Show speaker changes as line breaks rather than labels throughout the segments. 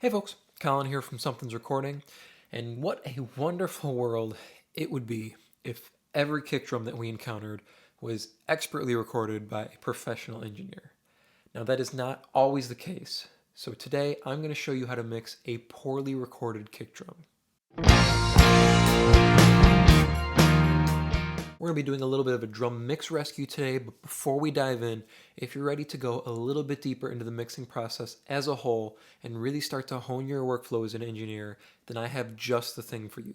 Hey folks, Colin here from Sumthins Recording, and what a wonderful world it would be if every kick drum that we encountered was expertly recorded by a professional engineer. Now that is not always the case, so today I'm going to show you how to mix a poorly recorded kick drum. We're going to be doing a little bit of a drum mix rescue today, but before we dive in, if you're ready to go a little bit deeper into the mixing process as a whole and really start to hone your workflow as an engineer, then I have just the thing for you.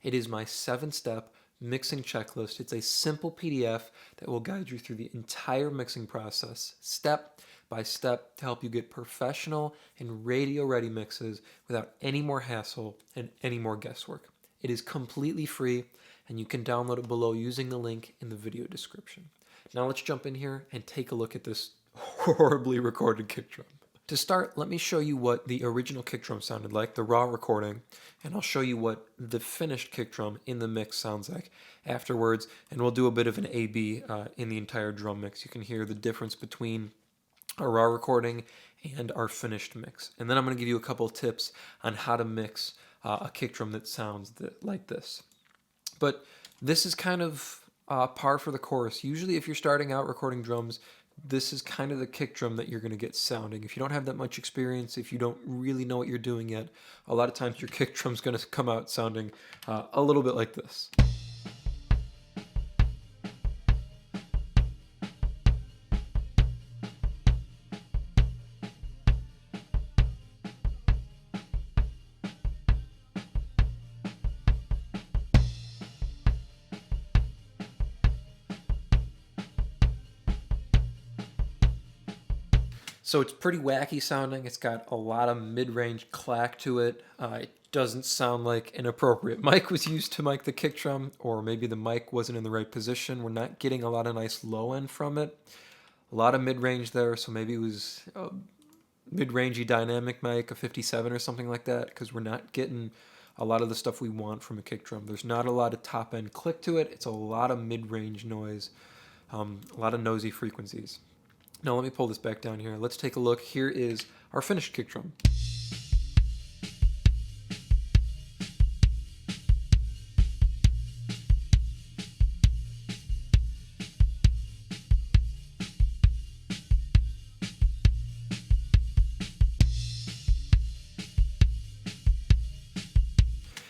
It is my 7-step mixing checklist. It's a simple PDF that will guide you through the entire mixing process, step by step, to help you get professional and radio-ready mixes without any more hassle and any more guesswork. It is completely free, and you can download it below using the link in the video description. Now let's jump in here and take a look at this horribly recorded kick drum. To start, let me show you what the original kick drum sounded like, the raw recording, and I'll show you what the finished kick drum in the mix sounds like afterwards, and we'll do a bit of an A-B in the entire drum mix. You can hear the difference between our raw recording and our finished mix. And then I'm going to give you a couple of tips on how to mix a kick drum that sounds like this. But this is kind of par for the course. Usually if you're starting out recording drums, this is kind of the kick drum that you're going to get sounding. If you don't have that much experience, if you don't really know what you're doing yet, a lot of times your kick drum's going to come out sounding a little bit like this. So it's pretty wacky sounding. It's got a lot of mid-range clack to it. It doesn't sound like an appropriate mic was used to mic the kick drum, or maybe the mic wasn't in the right position. We're not getting a lot of nice low end from it. A lot of mid-range there, so maybe it was a mid-rangey dynamic mic, a 57 or something like that, because we're not getting a lot of the stuff we want from a kick drum. There's not a lot of top-end click to it. It's a lot of mid-range noise, a lot of nosy frequencies. Now let me pull this back down here. Let's take a look. Here is our finished kick drum.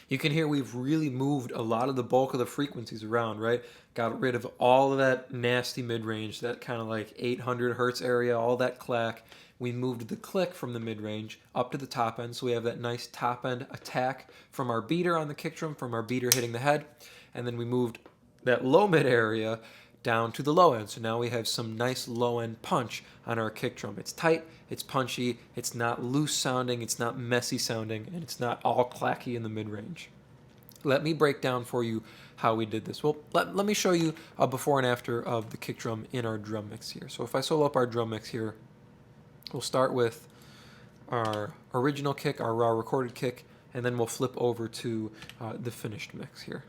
You can hear we've really moved a lot of the bulk of the frequencies around, right? Got rid of all of that nasty mid-range, that kind of like 800 hertz area, all that clack. We moved the click from the mid-range up to the top end, so we have that nice top end attack from our beater on the kick drum, from our beater hitting the head, and then we moved that low mid area down to the low end. So now we have some nice low end punch on our kick drum. It's tight, it's punchy, it's not loose sounding, it's not messy sounding, and it's not all clacky in the mid-range. Let me break down for you how we did this. Well, let me show you a before and after of the kick drum in our drum mix here. So if I solo up our drum mix here, we'll start with our original kick, our raw recorded kick, and then we'll flip over to the finished mix here.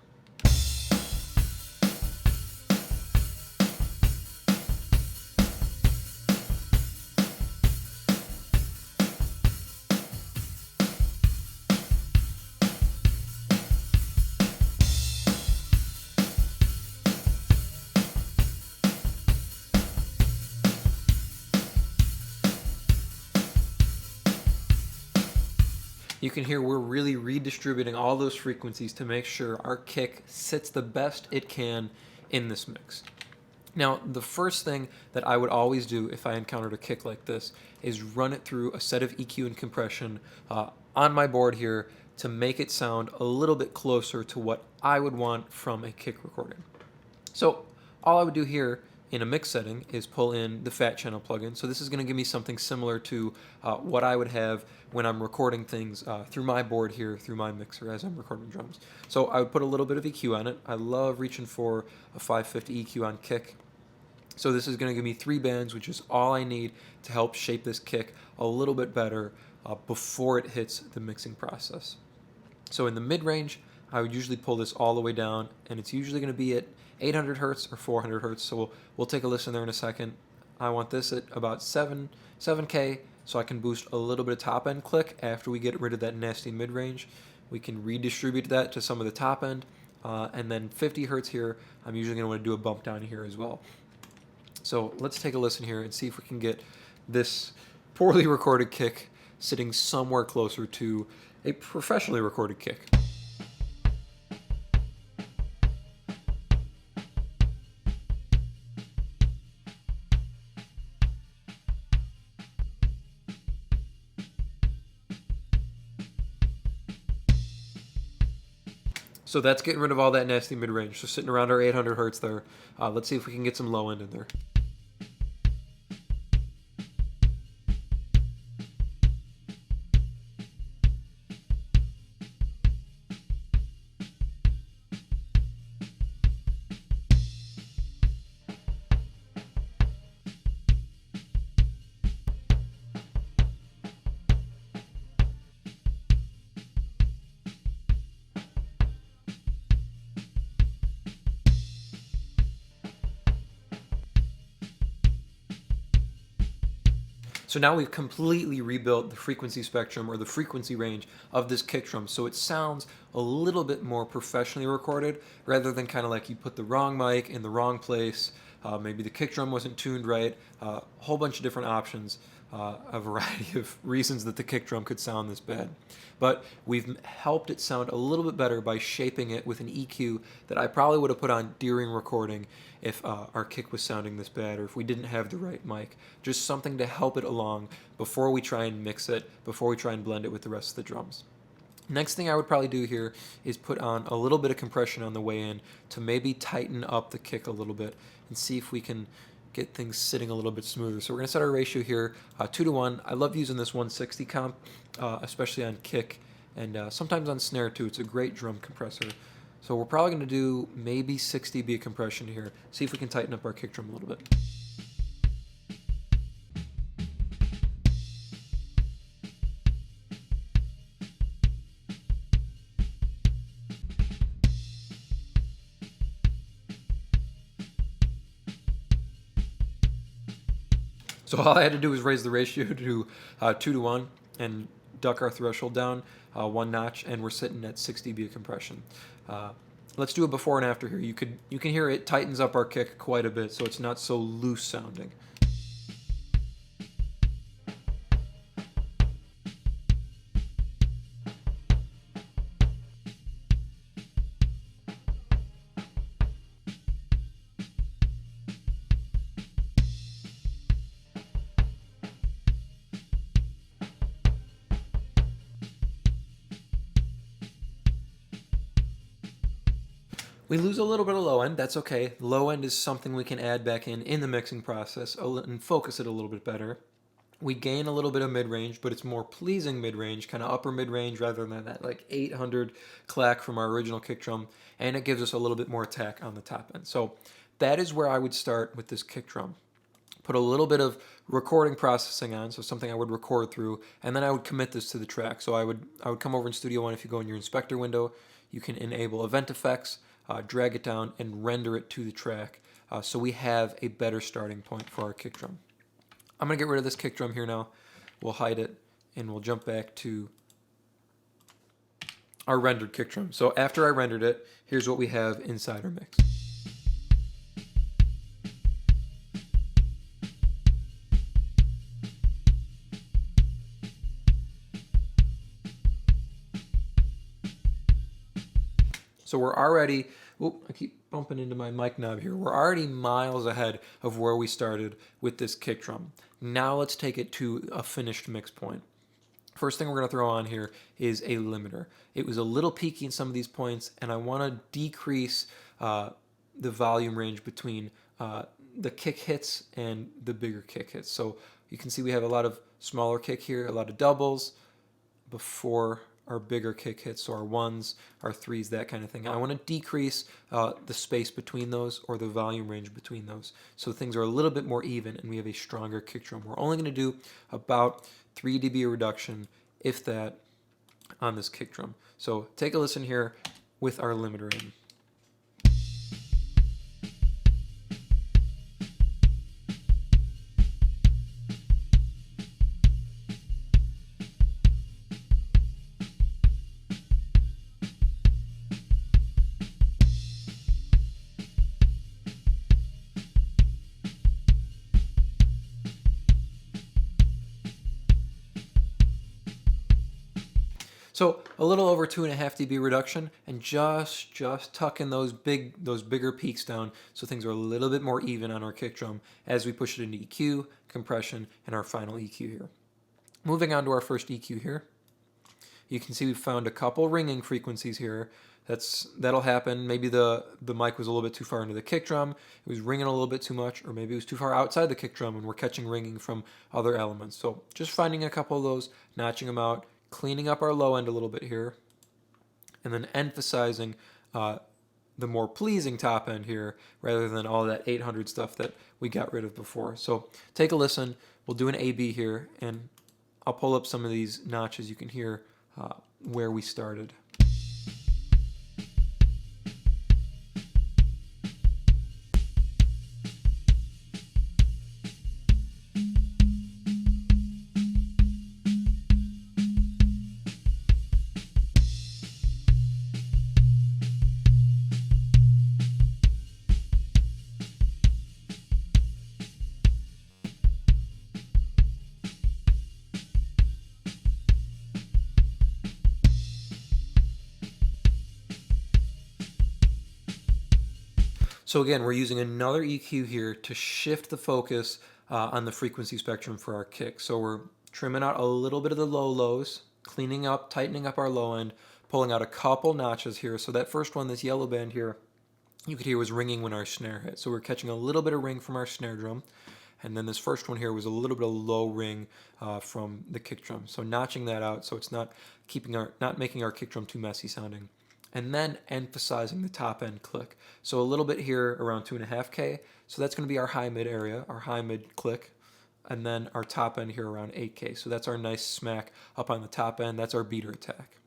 You can hear we're really redistributing all those frequencies to make sure our kick sits the best it can in this mix. Now, the first thing that I would always do if I encountered a kick like this is run it through a set of EQ and compression on my board here to make it sound a little bit closer to what I would want from a kick recording. So all I would do here in a mix setting is pull in the Fat Channel plugin. So this is going to give me something similar to what I would have when I'm recording things through my board here, through my mixer as I'm recording drums. So I would put a little bit of EQ on it. I love reaching for a 550 EQ on kick. So this is going to give me 3 bands, which is all I need to help shape this kick a little bit better before it hits the mixing process. So in the mid-range, I would usually pull this all the way down, and it's usually going to be at 800 hertz or 400 hertz. So we'll take a listen there in a second. I want this at about 7K, so I can boost a little bit of top end click after we get rid of that nasty mid-range. We can redistribute that to some of the top end, and then 50 hertz here, I'm usually going to want to do a bump down here as well. So let's take a listen here and see if we can get this poorly recorded kick sitting somewhere closer to a professionally recorded kick. So that's getting rid of all that nasty mid-range. So sitting around our 800 hertz there. Let's see if we can get some low end in there. So now we've completely rebuilt the frequency spectrum or the frequency range of this kick drum, so it sounds a little bit more professionally recorded rather than kind of like you put the wrong mic in the wrong place, maybe the kick drum wasn't tuned right, a whole bunch of different options, a variety of reasons that the kick drum could sound this bad. But we've helped it sound a little bit better by shaping it with an EQ that I probably would have put on during recording if our kick was sounding this bad or if we didn't have the right mic. Just something to help it along before we try and mix it, before we try and blend it with the rest of the drums. Next thing I would probably do here is put on a little bit of compression on the way in to maybe tighten up the kick a little bit and see if we can get things sitting a little bit smoother. So we're going to set our ratio here 2:1. I love using this 160 comp, especially on kick and sometimes on snare too. It's a great drum compressor. So we're probably going to do maybe 60 dB compression here. See if we can tighten up our kick drum a little bit. So all I had to do was raise the ratio to 2:1 and duck our threshold down 1 notch, and we're sitting at 60 dB of compression. Let's do a before and after here. You can hear it tightens up our kick quite a bit, so it's not so loose sounding. We lose a little bit of low end, that's okay. Low end is something we can add back in the mixing process and focus it a little bit better. We gain a little bit of mid-range, but it's more pleasing mid-range, kind of upper mid-range rather than that like 800 clack from our original kick drum, and it gives us a little bit more attack on the top end. So that is where I would start with this kick drum. Put a little bit of recording processing on, so something I would record through, and then I would commit this to the track. So I would come over in Studio One. If you go in your inspector window, you can enable event effects, drag it down, and render it to the track, so we have a better starting point for our kick drum. I'm going to get rid of this kick drum here now. We'll hide it, and we'll jump back to our rendered kick drum. So after I rendered it, here's what we have inside our mix. So we're already, I keep bumping into my mic knob here. We're already miles ahead of where we started with this kick drum. Now let's take it to a finished mix point. First thing we're going to throw on here is a limiter. It was a little peaky in some of these points, and I want to decrease the volume range between the kick hits and the bigger kick hits. So you can see we have a lot of smaller kick here, a lot of doubles before our bigger kick hits, so our ones, our threes, that kind of thing. I want to decrease the space between those, or the volume range between those, so things are a little bit more even and we have a stronger kick drum. We're only going to do about 3 dB reduction, if that, on this kick drum. So take a listen here with our limiter in. So a little over 2.5 dB reduction, and just tucking those bigger peaks down so things are a little bit more even on our kick drum as we push it into EQ, compression, and our final EQ here. Moving on to our first EQ here. You can see we've found a couple ringing frequencies here. That'll happen. Maybe the mic was a little bit too far into the kick drum, it was ringing a little bit too much, or maybe it was too far outside the kick drum and we're catching ringing from other elements. So just finding a couple of those, notching them out, cleaning up our low end a little bit here, and then emphasizing the more pleasing top end here rather than all that 800 stuff that we got rid of before. So take a listen. We'll do an A-B here, and I'll pull up some of these notches. You can hear where we started. So again, we're using another EQ here to shift the focus on the frequency spectrum for our kick. So we're trimming out a little bit of the low lows, cleaning up, tightening up our low end, pulling out a couple notches here. So that first one, this yellow band here, you could hear was ringing when our snare hit. So we're catching a little bit of ring from our snare drum. And then this first one here was a little bit of low ring from the kick drum. So notching that out so it's not making our kick drum too messy sounding. And then emphasizing the top end click. So a little bit here around 2.5K. So that's going to be our high mid area, our high mid click. And then our top end here around 8K. So that's our nice smack up on the top end. That's our beater attack.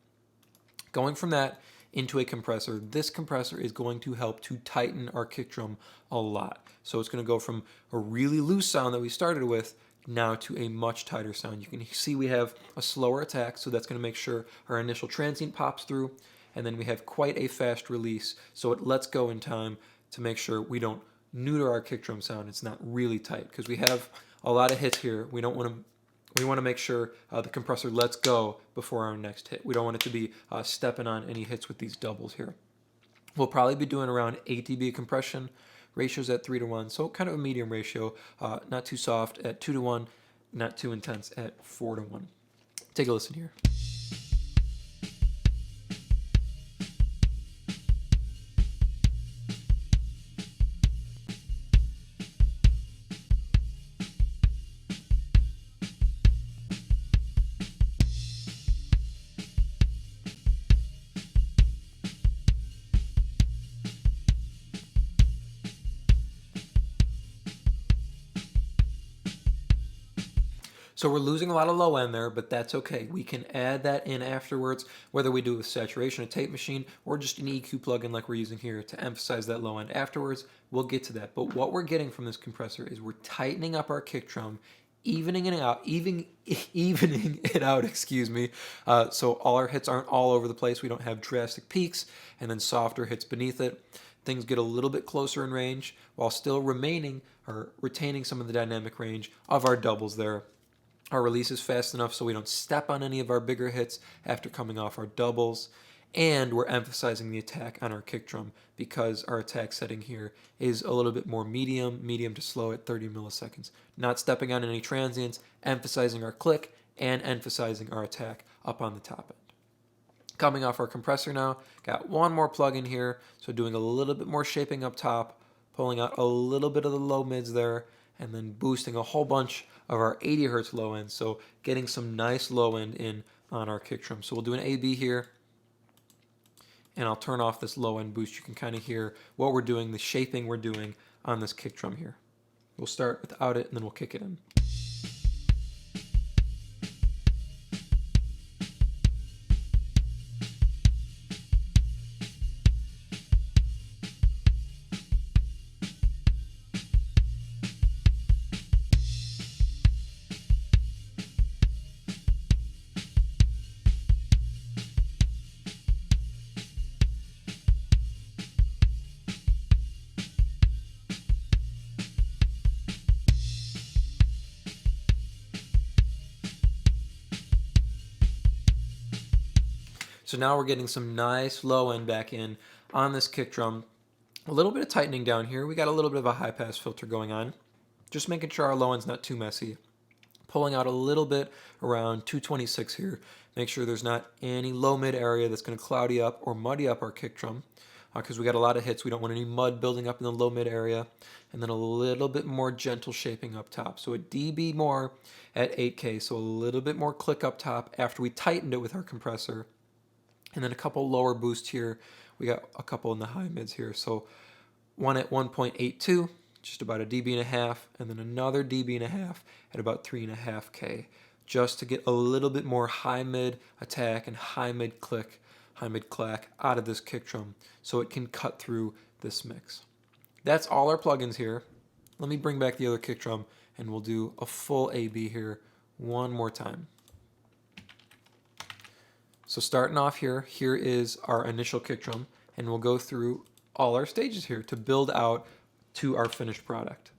Going from that into a compressor, this compressor is going to help to tighten our kick drum a lot. So it's going to go from a really loose sound that we started with now to a much tighter sound. You can see we have a slower attack, so that's going to make sure our initial transient pops through. And then we have quite a fast release, so it lets go in time to make sure we don't neuter our kick drum sound. It's not really tight because we have a lot of hits here. We want to make sure the compressor lets go before our next hit. We don't want it to be stepping on any hits with these doubles here. We'll probably be doing around 8 dB compression, ratios at 3:1, so kind of a medium ratio, not too soft at 2:1, not too intense at 4:1. Take a listen here. So we're losing a lot of low end there, but that's okay. We can add that in afterwards, whether we do it with saturation, a tape machine, or just an EQ plugin like we're using here to emphasize that low end afterwards. We'll get to that. But what we're getting from this compressor is we're tightening up our kick drum, evening it out, excuse me. So all our hits aren't all over the place. We don't have drastic peaks and then softer hits beneath it. Things get a little bit closer in range while still retaining some of the dynamic range of our doubles there. Our release is fast enough so we don't step on any of our bigger hits after coming off our doubles. And we're emphasizing the attack on our kick drum because our attack setting here is a little bit more medium to slow at 30 milliseconds. Not stepping on any transients, emphasizing our click, and emphasizing our attack up on the top end. Coming off our compressor now, got one more plug in here, so doing a little bit more shaping up top, pulling out a little bit of the low mids there, and then boosting a whole bunch of our 80 hertz low end, so getting some nice low end in on our kick drum. So we'll do an A-B here, and I'll turn off this low end boost. You can kind of hear what we're doing, the shaping we're doing on this kick drum here. We'll start without it, and then we'll kick it in. So now we're getting some nice low end back in on this kick drum. A little bit of tightening down here. We got a little bit of a high pass filter going on. Just making sure our low end's not too messy. Pulling out a little bit around 226 here. Make sure there's not any low mid area that's going to cloudy up or muddy up our kick drum, because we got a lot of hits. We don't want any mud building up in the low mid area. And then a little bit more gentle shaping up top. So a dB more at 8K, so a little bit more click up top after we tightened it with our compressor. And then a couple lower boosts here. We got a couple in the high mids here. So one at 1.82, just about a dB and a half, and then another dB and a half at about 3.5K, just to get a little bit more high mid attack and high mid click, high mid clack out of this kick drum so it can cut through this mix. That's all our plugins here. Let me bring back the other kick drum and we'll do a full AB here one more time. So starting off here is our initial kick drum, and we'll go through all our stages here to build out to our finished product.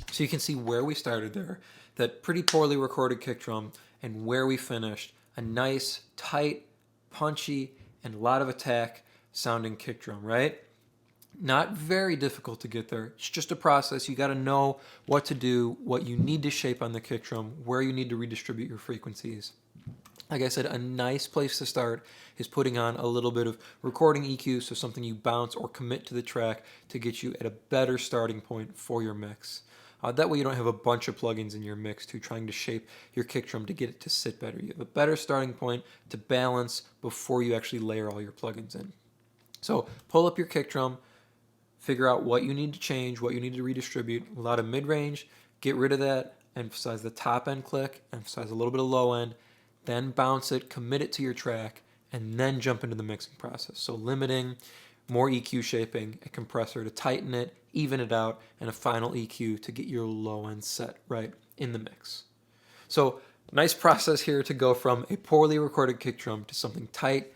So you can see where we started there, that pretty poorly recorded kick drum, and where we finished, a nice, tight, punchy, and a lot of attack sounding kick drum, right? Not very difficult to get there. It's just a process. You got to know what to do, what you need to shape on the kick drum, where you need to redistribute your frequencies. Like I said, a nice place to start is putting on a little bit of recording EQ, so something you bounce or commit to the track to get you at a better starting point for your mix. That way you don't have a bunch of plugins in your mix trying to shape your kick drum to get it to sit better. You have a better starting point to balance before you actually layer all your plugins in. So pull up your kick drum, figure out what you need to change, what you need to redistribute. A lot of mid-range, get rid of that, emphasize the top end click, emphasize a little bit of low end, then bounce it, commit it to your track, and then jump into the mixing process. So limiting, more EQ shaping, a compressor to tighten it, even it out, and a final EQ to get your low end set right in the mix. So nice process here to go from a poorly recorded kick drum to something tight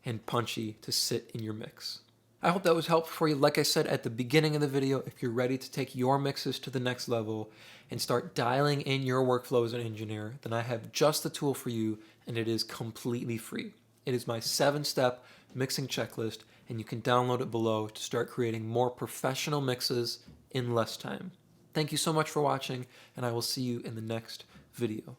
and punchy to sit in your mix. I hope that was helpful for you. Like I said at the beginning of the video, if you're ready to take your mixes to the next level and start dialing in your workflow as an engineer, then I have just the tool for you, and it is completely free. It is my 7-step mixing checklist, and you can download it below to start creating more professional mixes in less time. Thank you so much for watching, and I will see you in the next video.